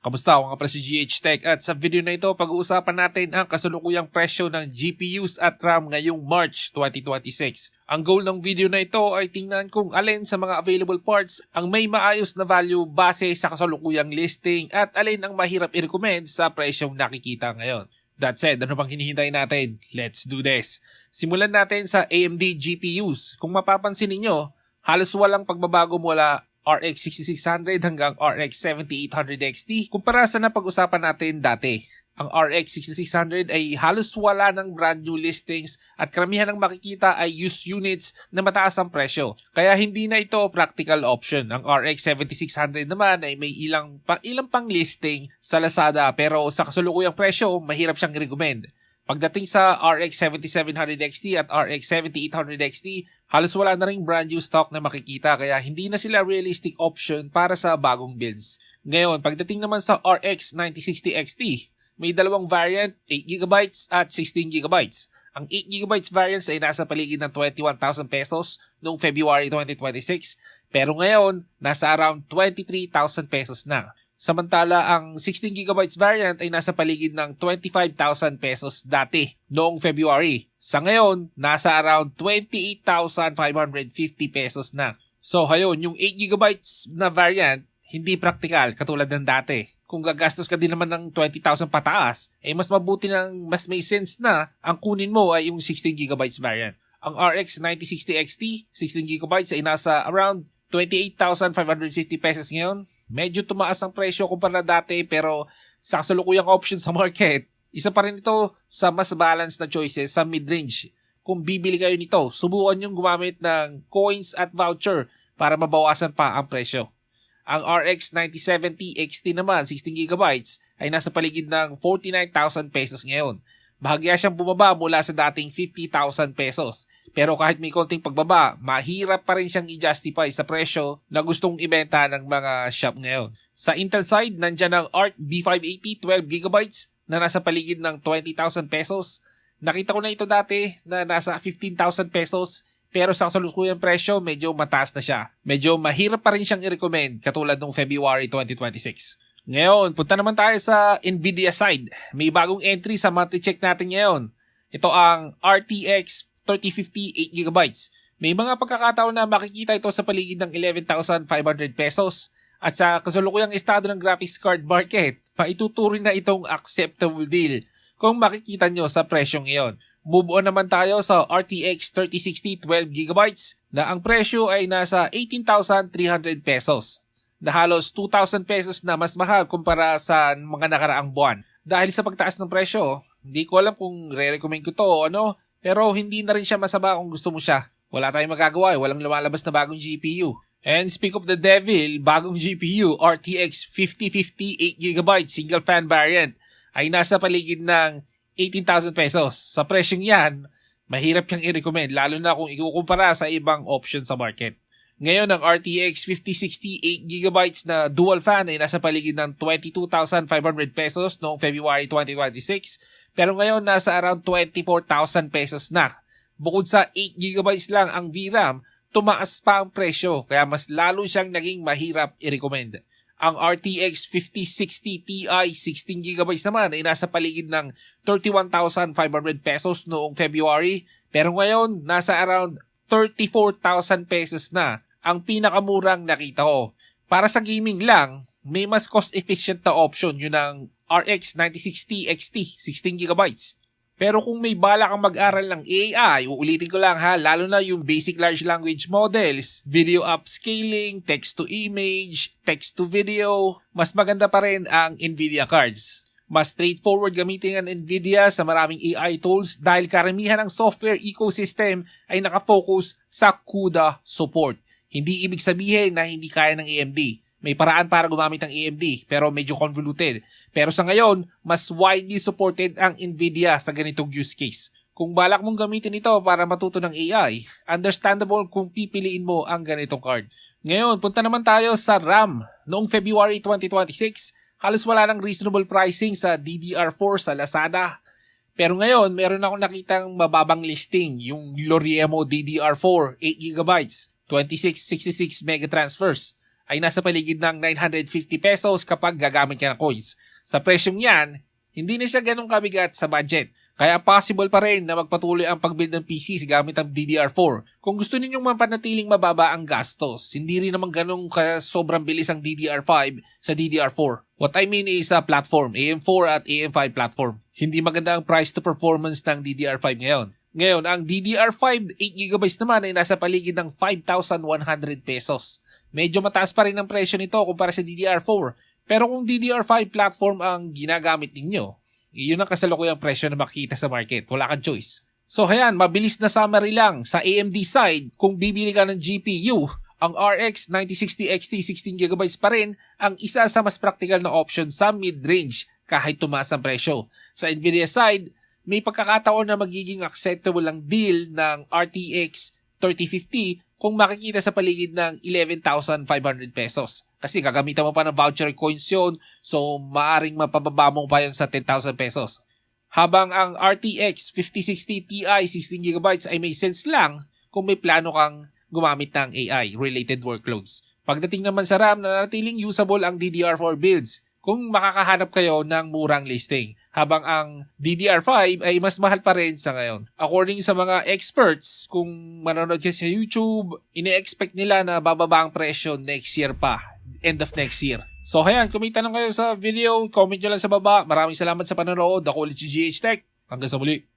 Kamusta? Ako nga pala si GH Tech at sa video na ito pag-uusapan natin ang kasalukuyang presyo ng GPUs at RAM ngayong March 2026. Ang goal ng video na ito ay tingnan kung alin sa mga available parts ang may maayos na value base sa kasalukuyang listing at alin ang mahirap i-recommend sa presyong nakikita ngayon. That said, ano bang hinihintay natin? Let's do this! Simulan natin sa AMD GPUs. Kung mapapansin ninyo, halos walang pagbabago mula RX 6600 hanggang RX 7800 XT kumpara sa napag-usapan natin dati. Ang RX 6600 ay halos wala ng brand new listings at karamihan ng makikita ay used units na mataas ang presyo. Kaya hindi na ito practical option. Ang RX 7600 naman ay may ilang pang listing sa Lazada pero sa kasalukuyang presyo mahirap siyang i-recommend. Pagdating sa RX 7700 XT at RX 7800 XT, halos wala na ring brand new stock na makikita kaya hindi na sila realistic option para sa bagong builds. Ngayon, pagdating naman sa RX 9060 XT, may dalawang variant, 8GB at 16GB. Ang 8GB variants ay nasa paligid ng 21,000 pesos noong February 2026, pero ngayon, nasa around 23,000 pesos na. Samantala, ang 16GB variant ay nasa paligid ng 25,000 pesos dati noong February. Sa ngayon, nasa around 28,550 pesos na. So, hayon, yung 8GB na variant, hindi praktikal katulad ng dati. Kung gagastos ka din naman ng 20,000 pataas, mas mabuti ng mas may sense na ang kunin mo ay yung 16GB variant. Ang RX 9060 XT, 16GB ay nasa around 28,550 pesos ngayon. Medyo tumaas ang presyo kumpara dati pero sa kasalukuyang option sa market, isa pa rin ito sa mas balanced na choices sa mid-range. Kung bibili kayo nito, subukan nyo gumamit ng coins at voucher para mabawasan pa ang presyo. Ang RX 9070 XT naman, 16GB, ay nasa paligid ng 49,000 pesos ngayon. Bahagya siyang bumaba mula sa dating 50,000 pesos. Pero kahit may konting pagbaba, mahirap pa rin siyang i-justify sa presyo na gustong ibenta ng mga shop ngayon. Sa Intel side, nandyan ang Arc B580 12GB na nasa paligid ng 20,000 pesos. Nakita ko na ito dati na nasa 15,000 pesos pero sa kasalukuyang presyo medyo mataas na siya. Medyo mahirap pa rin siyang i-recommend katulad ng February 2026. Ngayon, punta naman tayo sa Nvidia side. May bagong entry sa monthly check natin ngayon. Ito ang RTX 3050 8GB. May mga pagkakataon na makikita ito sa paligid ng 11,500 pesos. At sa kasalukuyang estado ng graphics card market, maituturing na itong acceptable deal kung makikita nyo sa presyong iyon. Move on naman tayo sa RTX 3060 12GB na ang presyo ay nasa 18,300 pesos. Na halos 2,000 pesos na mas mahal kumpara sa mga nakaraang buwan. Dahil sa pagtaas ng presyo, hindi ko alam kung re-recommend ko to o ano, pero hindi na rin siya masama kung gusto mo siya. Wala tayong magagawa, walang lumalabas na bagong GPU. And speak of the devil, bagong GPU, RTX 5050 8GB single fan variant ay nasa paligid ng 18,000 pesos. Sa presyong yan, mahirap yang i-recommend lalo na kung ikukumpara sa ibang option sa market. Ngayon, ang RTX 5060 8GB na dual fan ay nasa paligid ng 22,500 pesos noong February 2026. Pero ngayon, nasa around 24,000 pesos na. Bukod sa 8GB lang ang VRAM, tumaas pa ang presyo kaya mas lalo siyang naging mahirap i-recommend. Ang RTX 5060 Ti 16GB naman ay nasa paligid ng 31,500 pesos noong February. Pero ngayon, nasa around 34,000 pesos na ang pinakamurang nakita ko. Para sa gaming lang, may mas cost-efficient na option yun ang RX 9060 XT 16GB. Pero kung may bala kang mag-aral ng AI, uulitin ko lang ha, lalo na yung basic large language models, video upscaling, text-to-image, text-to-video, mas maganda pa rin ang Nvidia cards. Mas straightforward gamitin ang Nvidia sa maraming AI tools dahil karamihan ng software ecosystem ay nakafocus sa CUDA support. Hindi ibig sabihin na hindi kaya ng AMD. May paraan para gumamit ng AMD pero medyo convoluted. Pero sa ngayon, mas widely supported ang Nvidia sa ganitong use case. Kung balak mong gamitin ito para matuto ng AI, understandable kung pipiliin mo ang ganitong card. Ngayon, punta naman tayo sa RAM. Noong February 2026, halos wala ng reasonable pricing sa DDR4 sa Lazada. Pero ngayon, meron akong nakitang mababang listing, yung Loriemo DDR4 8GB, 2666 mega transfers. ay nasa paligid ng 950 pesos kapag gagamit ka ng coins. Sa presyong yan, hindi na siya ganun kabigat sa budget. Kaya possible pa rin na magpatuloy ang pag-build ng PCs gamit ang DDR4. Kung gusto ninyong mapanatiling mababa ang gastos, hindi rin naman ganun sobrang bilis ang DDR5 sa DDR4. What I mean is sa platform, AM4 at AM5 platform. Hindi maganda ang price to performance ng DDR5 ngayon. Ngayon, ang DDR5 8GB naman ay nasa paligid ng 5,100 pesos. Medyo mataas pa rin ang presyo nito kumpara sa DDR4. Pero kung DDR5 platform ang ginagamit ninyo, yun ang kasalukuyang presyo na makikita sa market. Wala kang choice. So ayan, mabilis na summary lang. Sa AMD side, kung bibili ka ng GPU, ang RX 9060 XT 16GB pa rin ang isa sa mas practical na option sa mid-range kahit tumaas ang presyo. Sa Nvidia side, may pagkakataon na magiging acceptable ang deal ng RTX 3050 kung makikita sa paligid ng 11,500 pesos. Kasi gagamitan mo pa ng voucher coins yun, so maaring mapababa mo pa yun sa 10,000 pesos. Habang ang RTX 5060 Ti 16GB ay may sense lang kung may plano kang gumamit ng AI-related workloads. Pagdating naman sa RAM, nanatiling usable ang DDR4 builds kung makakahanap kayo ng murang listing. Habang ang DDR5 ay mas mahal pa rin sa ngayon. According sa mga experts, kung manonood kayo sa YouTube, ine-expect nila na bababa ang presyo next year pa. End of next year. So ayan, kung may tanong kayo sa video, comment nyo lang sa baba. Maraming salamat sa panonood. Ako ulit si GH Tech. Hanggang sa muli.